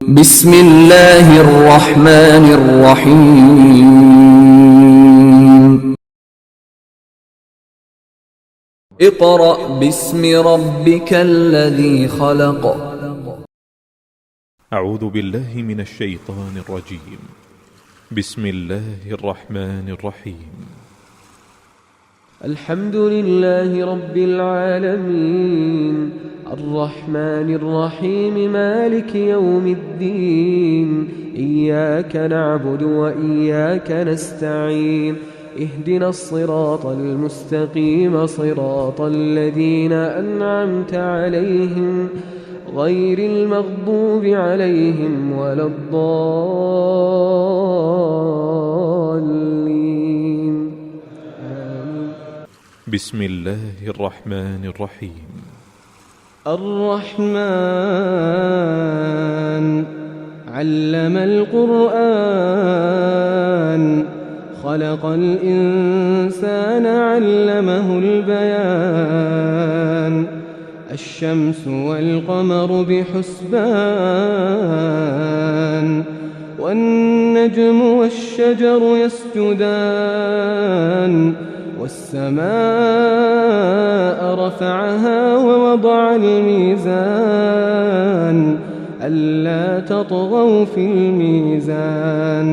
بسم الله الرحمن الرحيم اقرأ باسم ربك الذي خلق أعوذ بالله من الشيطان الرجيم. بسم الله الرحمن الرحيم. الحمد لله رب العالمين الرحمن الرحيم مالك يوم الدين إياك نعبد وإياك نستعين اهدنا الصراط المستقيم صراط الذين أنعمت عليهم غير المغضوب عليهم ولا الضالين آمين. بسم الله الرحمن الرحيم. الرحمن علم القرآن خلق الإنسان علمه البيان الشمس والقمر بحسبان والنجم والشجر يسجدان والسماء رفعها ووضع الميزان ألا تطغوا في الميزان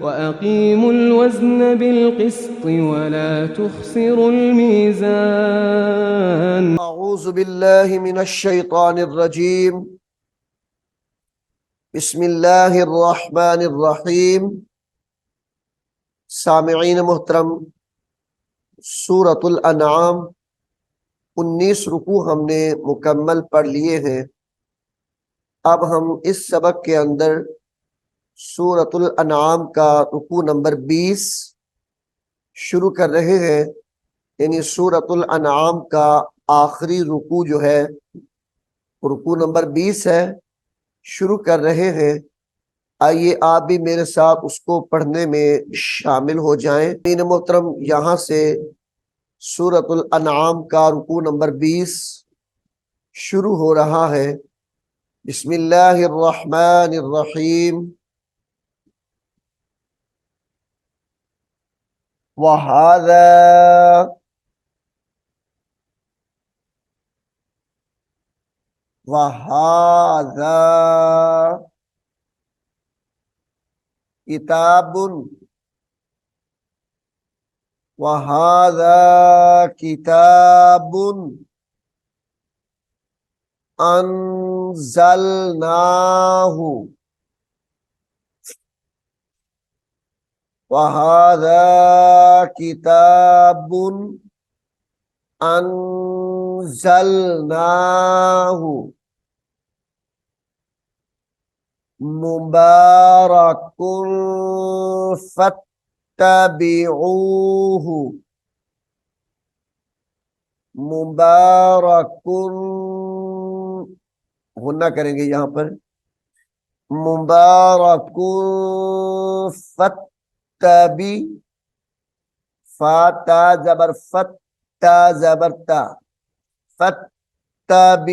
وأقيموا الوزن بالقسط ولا تخسروا الميزان. أعوذ بالله من الشيطان الرجيم. بسم الله الرحمن الرحيم. सामिईन मोहतरम, सूरतुल अनआम 19 रुकू हमने मुकम्मल पढ़ लिए हैं। अब हम इस सबक के अंदर सूरतुल अनआम का रुकू नंबर 20 शुरू कर रहे हैं। यानी सूरतुल अनआम का आखिरी रुकू जो है रुकू नंबर 20 है, शुरू कर रहे हैं। आइए आप भी मेरे साथ उसको पढ़ने में शामिल हो जाएं। इन मोहतरम, यहाँ से सूरतुल अनआम का रुकू नंबर 20 शुरू हो रहा है। बिस्मिल्लाहिर रहमानिर रहीम। वहादा वहादा किताबुन वहादा किताबुन अंज़लनाहु वहादा किताबुन अंज़लनाहु मुबारकुन फत्तबिऊहु मुबारकुन हुन्ना करेंगे यहाँ पर। मुबारकुन फत्तबी फाता जबर फत्ता जबरता फत्तबिऊहु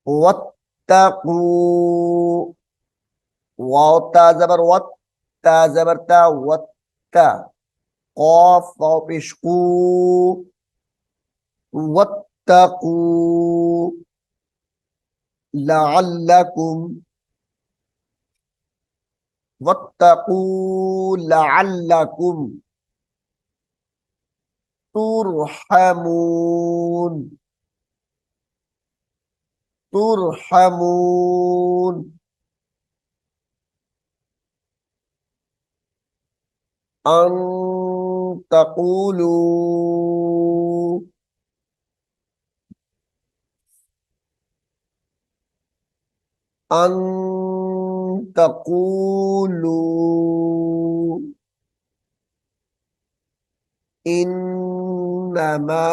वत्तकू वाता जबर वत्ता जबरता वत्ता क़ाफ वाव पेश कू वत्तकू लअल्लकुम वत्तकू लअल्लकुम तुरहमून तुरहमून अन तक़ूलू अन तक़ूलू इन्नमा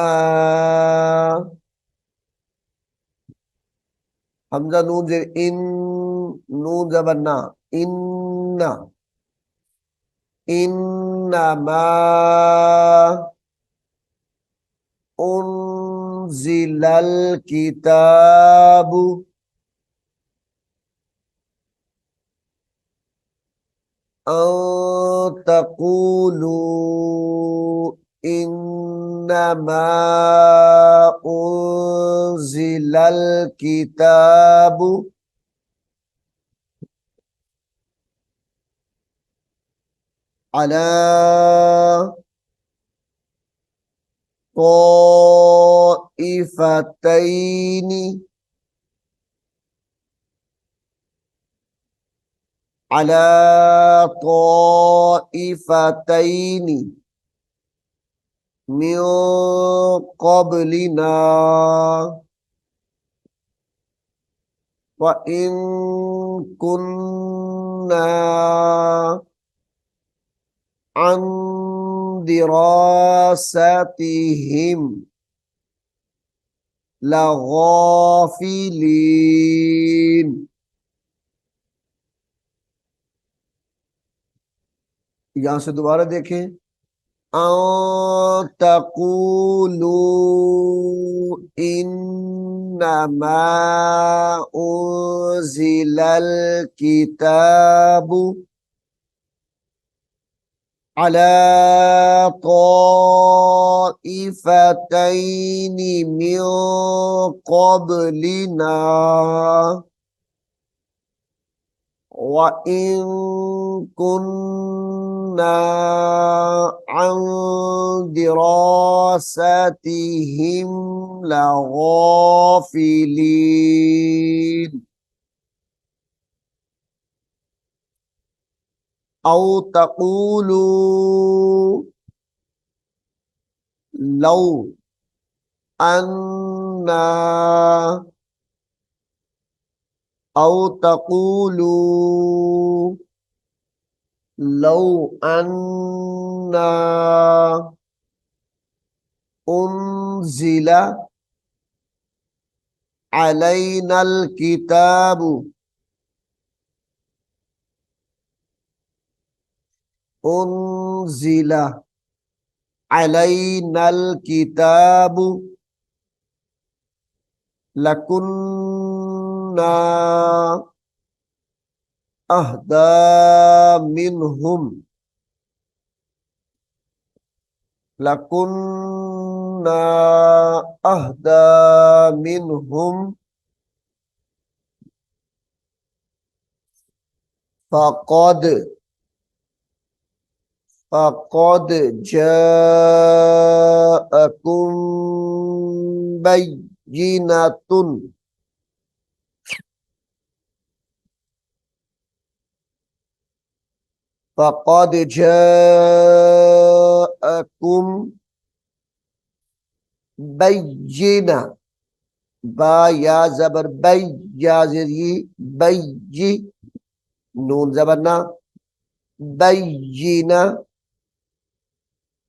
हमजा नून जेर इन नून जबर ना इन्ना इन्नमा उन्जिलल किताबु अन तक़ूलू इन्नमा उन्जिलल किताबु अला ताइफतैनी अला ताइफतैनी मिन क़ब्लिना व इन कुन्ना अन दिरासतिहिम लगाफिलीन। यहां से दोबारा देखें, अन तक़ूलू इन्नमा उन्जिलल किताबु अला ताइफतैनी मिन क़ब्लिना व इन कुन्ना अन दिरासतिहिम लगाफिलीन। औ तक़ूलू लौ अन्ना औ तक़ूलू लौ अन्ना उन्जिला अलैनल किताबु उन्जिला अलैनल किताबु लकुन्ना अहदा मिनहुम लकुन्ना अहदा मिनहुम फ़क़द फ़क़द जाअकुम बय्यिनतुन फ़क़द जाअकुम बय्यिना बा या जबर बै या ज़ेरी बय्यि नून जबर ना बय्यिना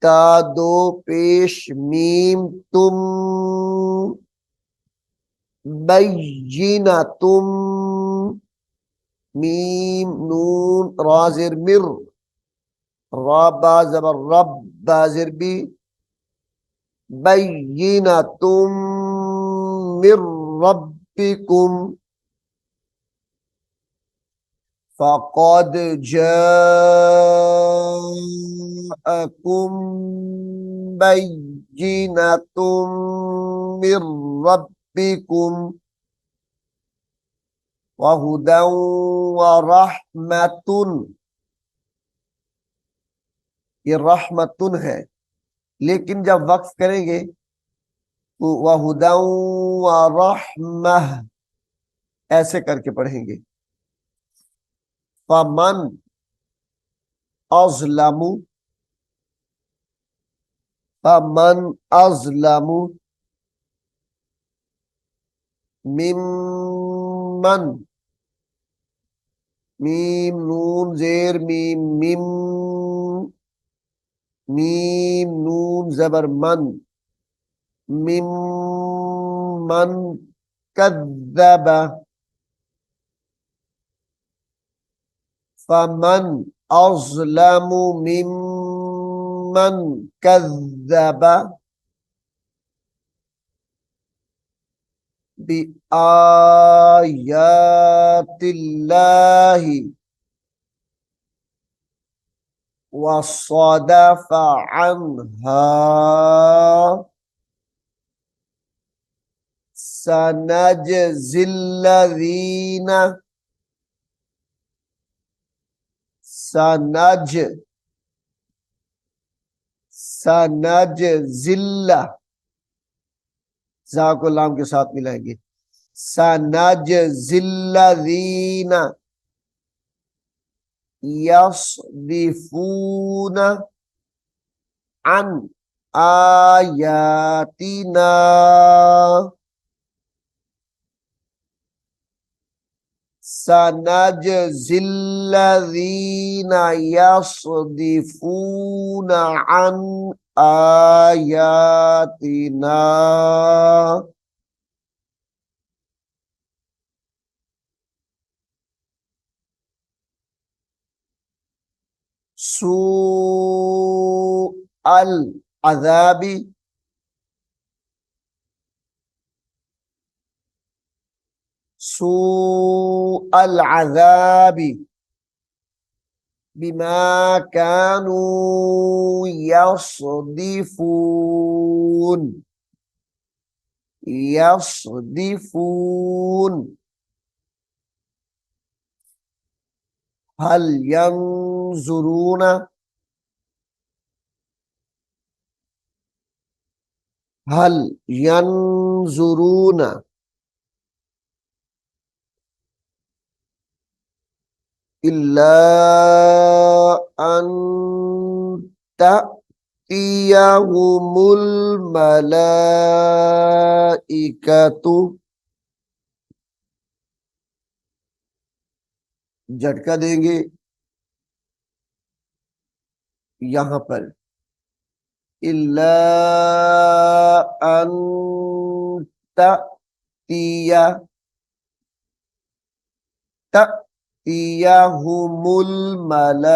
ता दो पेश मीम तुम बय्यिना तुम मीम नून राज़िर मिर रा बा जबर रब बाजिर बी बय्यिना तुम मिर रब्बिकुम फ़क़द जाअकुम बय्यिनतुम मिर रब्बिकुम व हुदन व रहमतुन। ये रहमतुन है, लेकिन जब वक्फ करेंगे तो व हुदन व रहमह ऐसे करके पढ़ेंगे। फमन अज़लमु फमन अज़लमु मिम्मन मीम नून जेर मीम मिम मीम नून जबर मन मिम्मन कज़्ज़ब फमन अज़लमु मिम्मन कज़्ज़ब बि आयातिल्लाहि वसदफ अन्हा सनजजिल्लज़ीना सनज सनजजिल्ला जा को लाम के साथ मिलाएंगे सनजजिल्लज़ीना यस्दिफूना अन आयातिना सनजजिल्लज़ीना यस्दिफूना अन आयातिना सूअल अज़ाबी सूअल अज़ाबी बिमा कानू यस्दिफून यस्दिफून हल यंजुरूना हल यंजुरूना इल्ला अन तअतियहुमुल मलाइकतु झटका देंगे यहां पर इल्ला अन तअतिया तअतियहुमुल मलाइकतु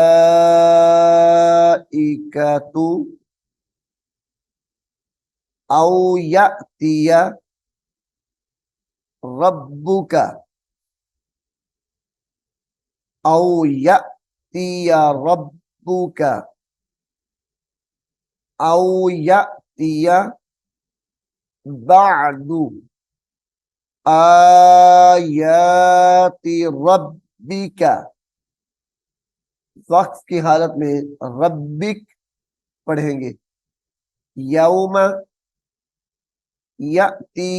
औ यअतिया रब्बुका औ यअतिया रब्बुका औ यअतिया बादु आयाति रब्बिका वक्फ की हालत में रब्बिक पढ़ेंगे यौम यअती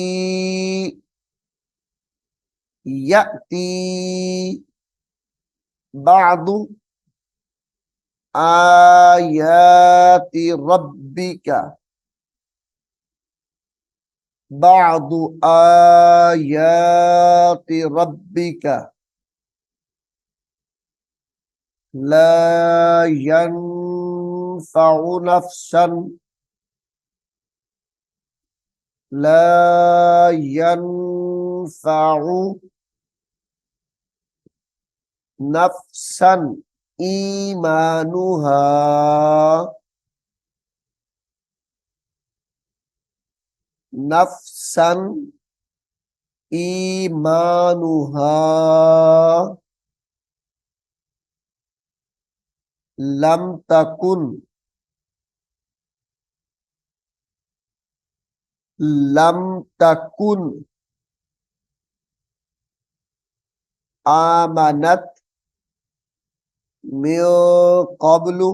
यअती बादु आयाति रब्बिका बादु आयाति रब्बिका ला यनफ़उ नफ़्सन ला यनफ़उ नफ़्सन ईमानुहा नफ़्सन ईमानुहा लम तकुन लम तकुन आमनत मिन क़ब्लु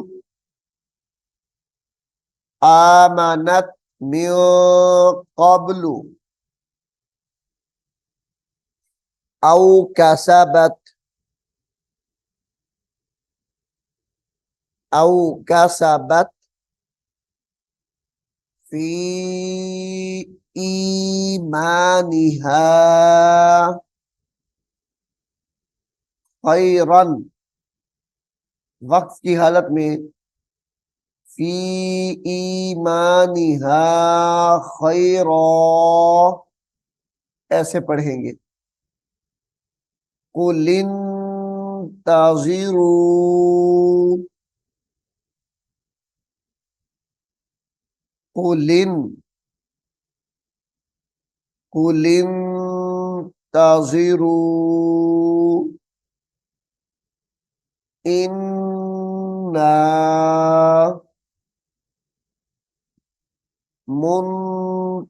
आमनत मिन क़ब्लु औ कसबत औ कसबत फी ईमानिहा खैरन वक्फ की हालत में फी ईमानिहा खैरा ऐसे पढ़ेंगे कुलिन ताज़िरू कुलिन कुलिन منتظرون إنا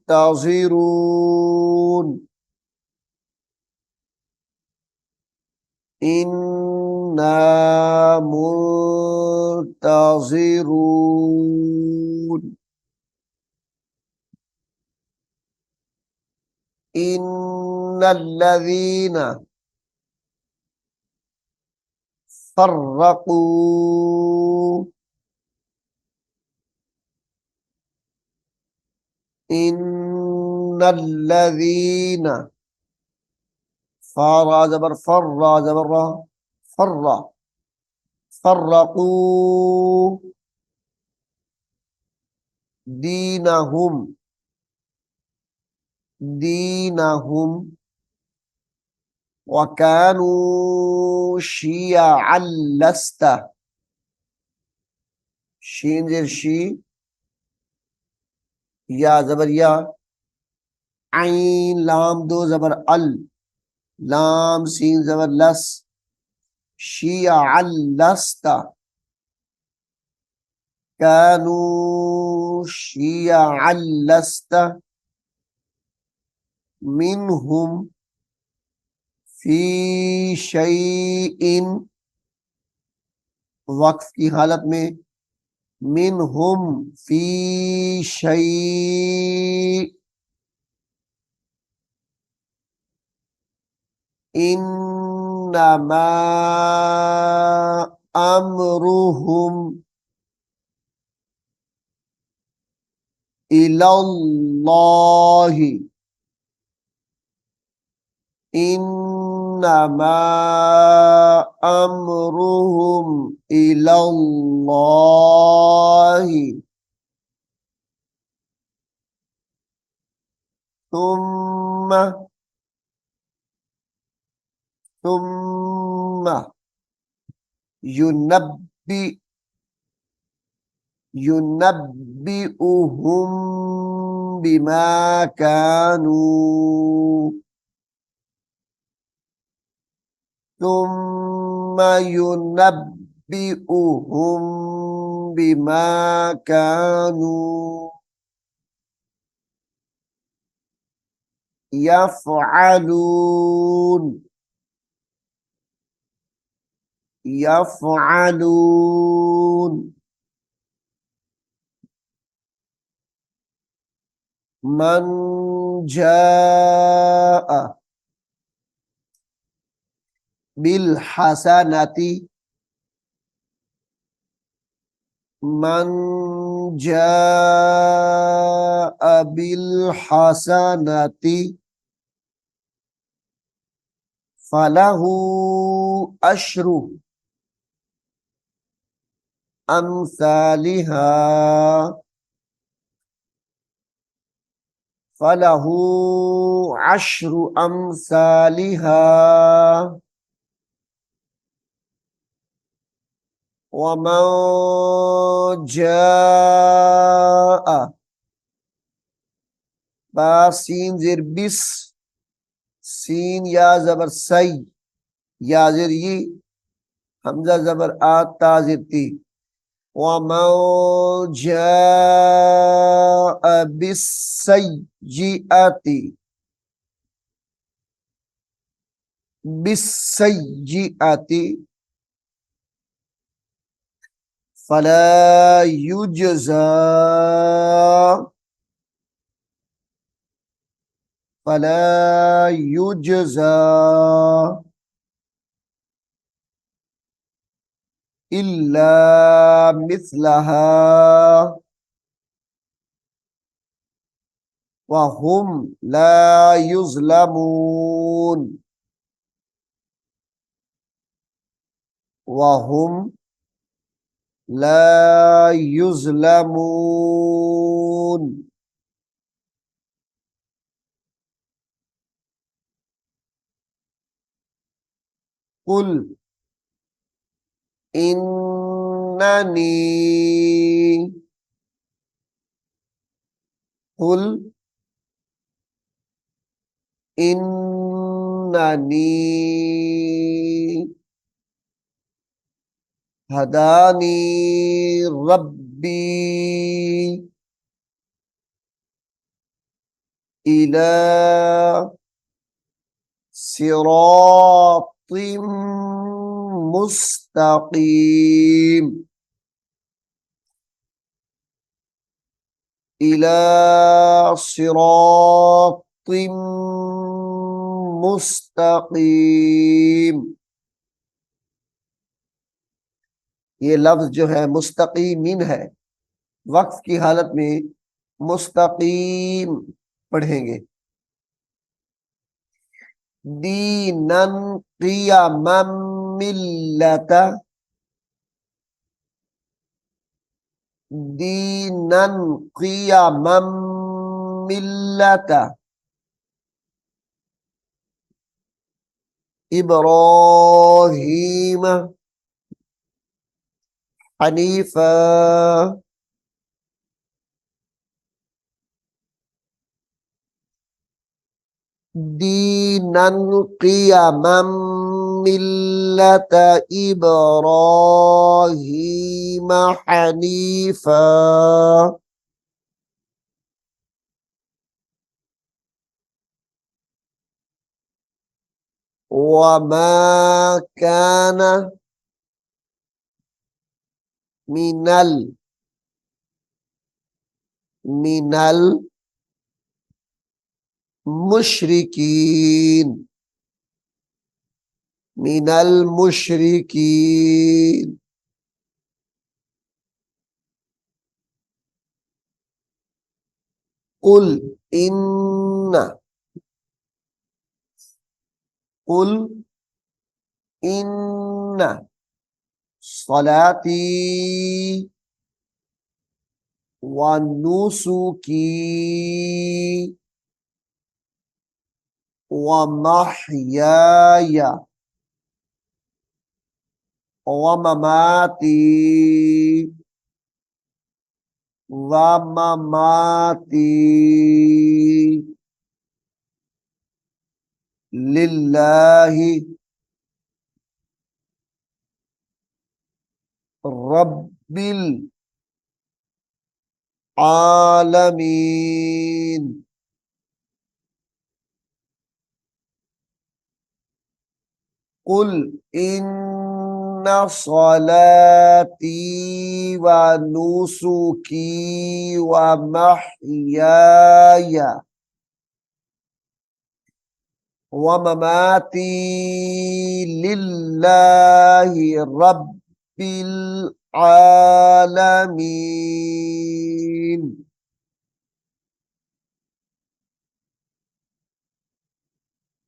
منتظرون إنا منتظرون إن الذين فرقوا إن الذين فر زبر فر زبر فر فرقوا دينهم وكانوا شيعا لست شين زر شي يا زبر يا عين لام دو زبر لام سين زبر لس شيعا لست كانوا شيعا لست منهم في شيء वक्फ की हालत में मिनहुम फी शई इन्नमा अमरुहुम इलल्लाहि इन्नमा अमरुहुम इलल्लाहि थुम्मा युनब्बिउहुम बिमा कानू ثم ينبئهم بما كانوا يفعلون من جاء بالحسنة من جاء بالحسنة فله أشر أمثالها فله عشر أمثالها ومن جاء باسين زر بس سين يا زبر سي يا زر ي حمزة زبر آت تا زر تي ومن جاء بالسيئة فلا يجزى إلا مثلها وهم لا يظلمون قل إنني قل إنني हदानी रब्बी इला सिरातिम मुस्तकीम इला सिरातिम मुस्तकीम। ये लफ्ज जो है मुस्तकीमिन है, वक्फ की हालत में मुस्तकीम पढ़ेंगे। दीनन क़ियमम मिल्लता, दीनन क़ियमम मिल्लता इब्राहीम हनीफा दीनन क़ियमम मिल्लत इब्राहीम हनीफा वमा कान मिनल मिनल मुशरिकीन मिनल मुशरिकीन। कुल इन्ना कुल इन्ना सलाती व नुसुकी व महयाया व ममाती व ममाती लिल्लाहि रब्बिल आलमीन। कुल इन्ना सलाती व नुसुकी व महयाया व ममाती लिल्लाहि रब्बिल आलमीन।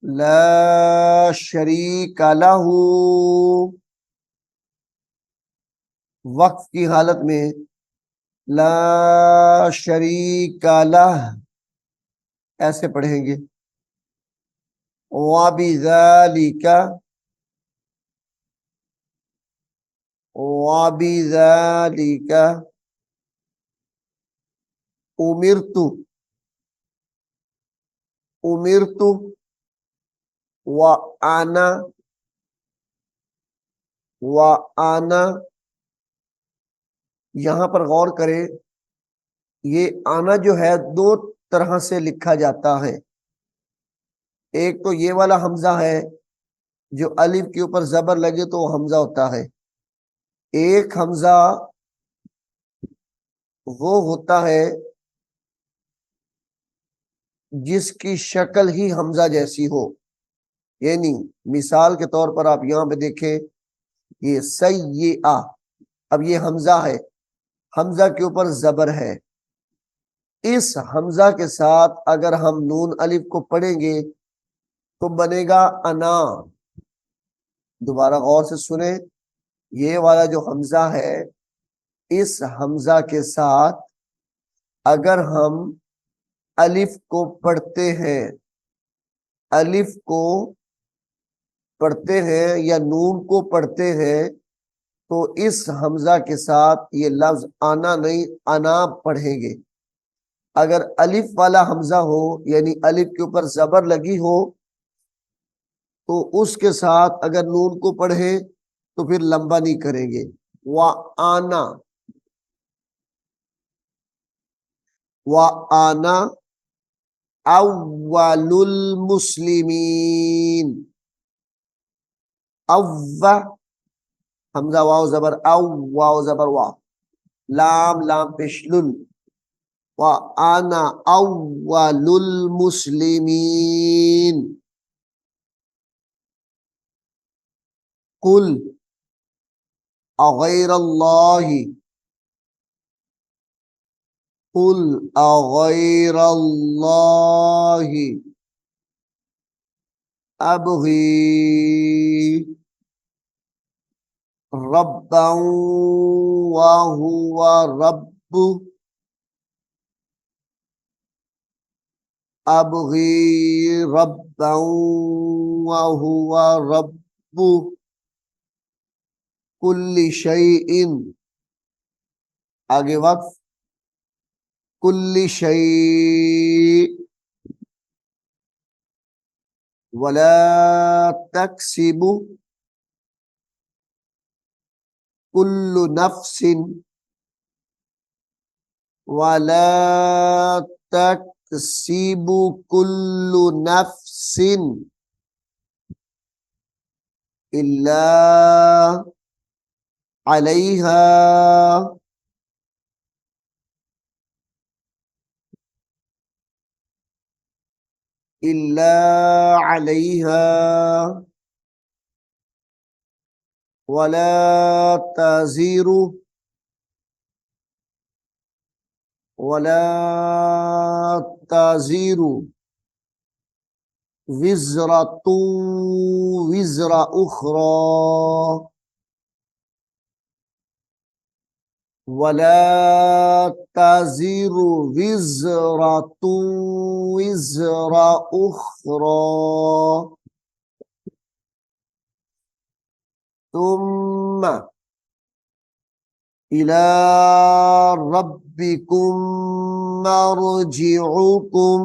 ला शरीक लहू, वक्फ की हालत में ला शरीक लह ऐसे पढ़ेंगे। वबिज़ालिका वबिज़ालिका उमिरतु उमिरतु व आना व आना। यहां पर गौर करें, ये आना जो है दो तरह से लिखा जाता है। एक तो ये वाला हमजा है जो अलिफ के ऊपर जबर लगे तो वो हमजा होता है। एक हमजा वो होता है जिसकी शक्ल ही हमजा जैसी हो, यानी मिसाल के तौर पर आप यहां पे देखें, ये सय्यिआ, अब ये हमजा है, हमजा के ऊपर जबर है। इस हमजा के साथ अगर हम नून अलिफ को पढ़ेंगे तो बनेगा अना। दोबारा गौर से सुने, ये वाला जो हमजा है, इस हमजा के साथ अगर हम अलिफ को पढ़ते हैं, अलिफ को पढ़ते हैं या नून को पढ़ते हैं, तो इस हमजा के साथ ये लफ्ज आना नहीं अना पढ़ेंगे। अगर अलिफ वाला हमजा हो, यानी अलिफ के ऊपर जबर लगी हो, तो उसके साथ अगर नून को पढ़े तो फिर लंबा नहीं करेंगे। व आना, व आना अव्वलुल मुस्लिमीन। अव्वा, हमजा वाव जबर अव, वाव जबर वा, लाम लाम पेशलुल, व आना अव्वलुल मुस्लिमीन। कुल अगैरल्लाहि, कुल अगैरल्लाहि अबगी रब्बन व हुवा रब्बु, अबगी रब्बन व हुवा रब्बु कुल्ली शैइन, आगे वक्फ, कुल्ली शै वला तक्सिबु कुल्लु नफ्सिन, वला तक्सिबु कुल्लु नफ्सिन इल्ला अलैहा इल्ला अलैहा वला तज़ीरु वला तज़ीरु विज़रतु विज़रा उख़रा वला तज़ीरु विज़रतु विज़रा उख़रा तुम्मा इला रब्बिकुम मरजिउकुम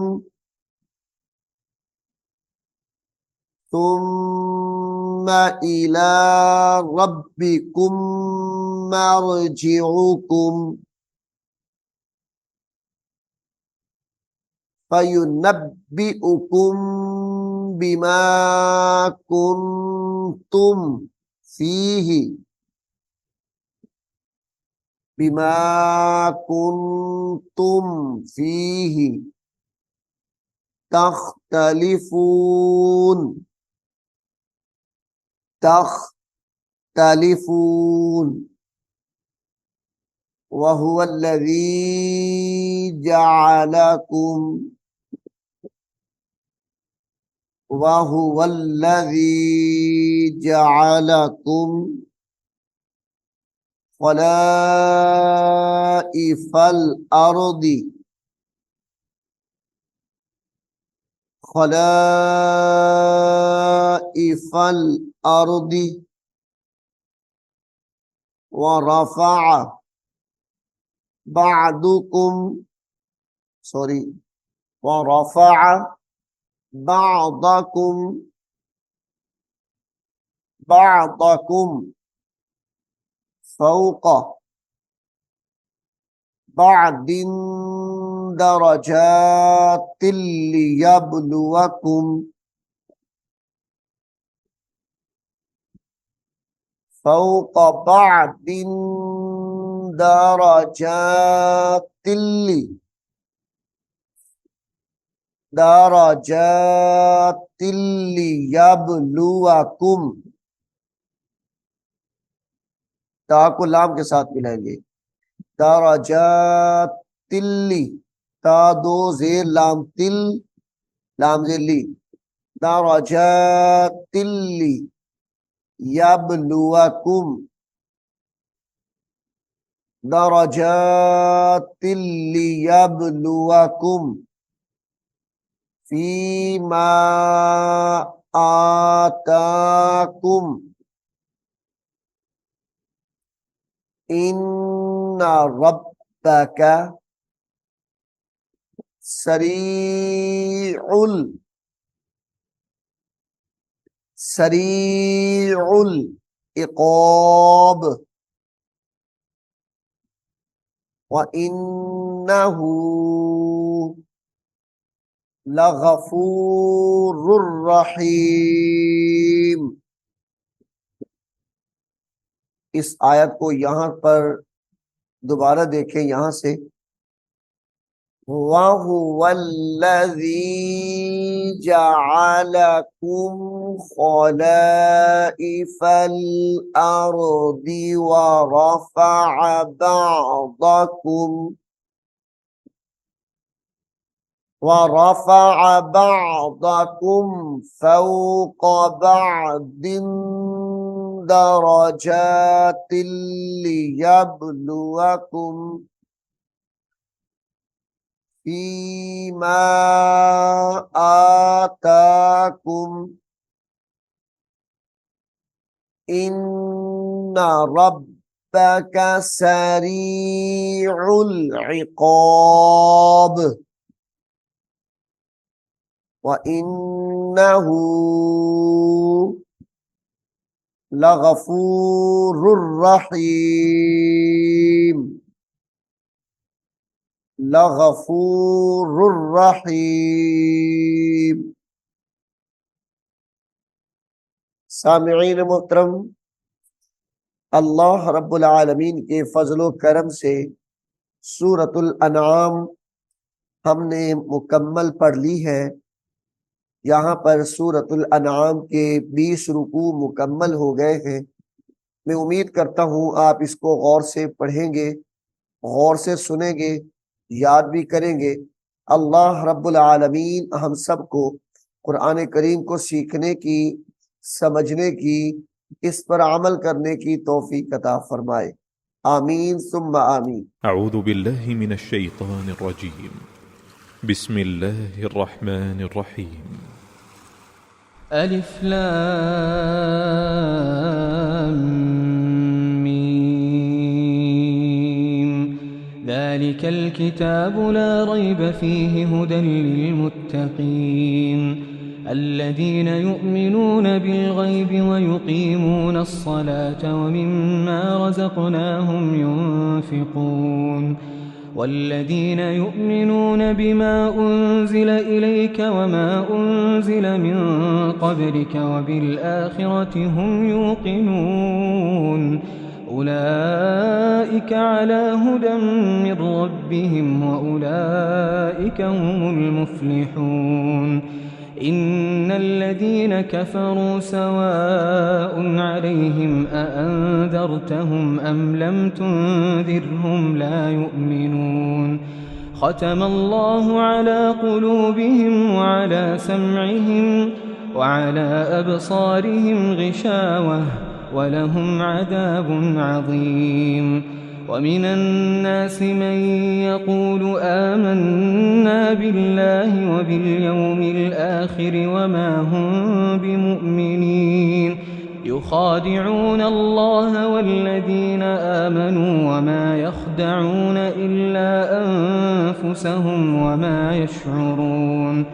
तुम्मा इला रब्बिकुम मरजिउकुम फयुनब्बिउकुम बिमा कुंतुम फीही बिमा कुंतुम फीही तख्तलिफून तख्तलिफून वहुवल्लज़ी जअलकुम वहुवल्लज़ी जअलकुम खलाइफल अर्दी खलाइफल अर्दी व रफ़अ बअदुकुम सॉरी व रफ़अ बअदकुम बअदकुम फौक़ बअदिन दरजातिल लियब्लुवकुम फौक़ बअदिन दरजातिल लियब्लुवकुम। ता को लाम के साथ मिलाएंगे। दरजातिल्ली, ता दो जेर लाम तिल, लाम जेर ली, दरजातिल्ली यब्लुवकुम दरजातिल्ली यब्लुवकुम फीमा आताकुम इन्ना रब्बका सरीउल सरीउल इक़ाब व इन्नहू लगफूरुर रहीम। इस आयत को यहाँ पर दोबारा देखें, यहाँ से वहुवल्लज़ी जअलकुम खलाइफल अर्दि व रफ़अ बअदकुम फ़ौक़ बअदिन दरजातिल लियब्लुवकुम फीमा आताकुम इन्ना रब्बका सरीउल इक़ाब व इन्नहू लगफूरुर रहीम। लगफूरुर रहीम। सामिईन मोहतरम, अल्लाह रब्बुल आलमीन के फजलो करम से सूरतुल अनआम हमने मुकम्मल पढ़ ली है। यहाँ पर सूरतुल अनआम के 20 रुकू मुकम्मल हो गए हैं। मैं उम्मीद करता हूँ आप इसको गौर से पढ़ेंगे, गौर से सुनेंगे, याद भी करेंगे। अल्लाह रब्बुल आलमीन हम सबको कुरान करीम को सीखने की, समझने की, इस पर अमल करने की तौफीक अता फरमाए। आमीन सुम्मा आमीन। अऊज़ु बिल्लाहि मिनश शैतानिर रजीम। बिस्मिल्लाहिर रहमानिर रहीम। अलिफ लाम मीम ज़ालिकल किताबु ला रैब फ़ीहि हुदन लिलमुत्तक़ीन الذين يؤمنون بالغيب ويقيمون الصلاة ومما رزقناهم ينفقون والذين يؤمنون بما أنزل إليك وما أنزل من قبلك وبالآخرة هم يوقنون أولئك على هدى من ربهم وأولئك هم المفلحون إن الذين كفروا سواء عليهم أأنذرتهم أم لم تنذرهم لا يؤمنون ختم الله على قلوبهم وعلى سمعهم وعلى أبصارهم غشاوة ولهم عذاب عظيم ومن الناس من يقول آمنا بالله وباليوم الآخر وما هم بمؤمنين يخادعون الله والذين آمنوا وما يخدعون إلا أنفسهم وما يشعرون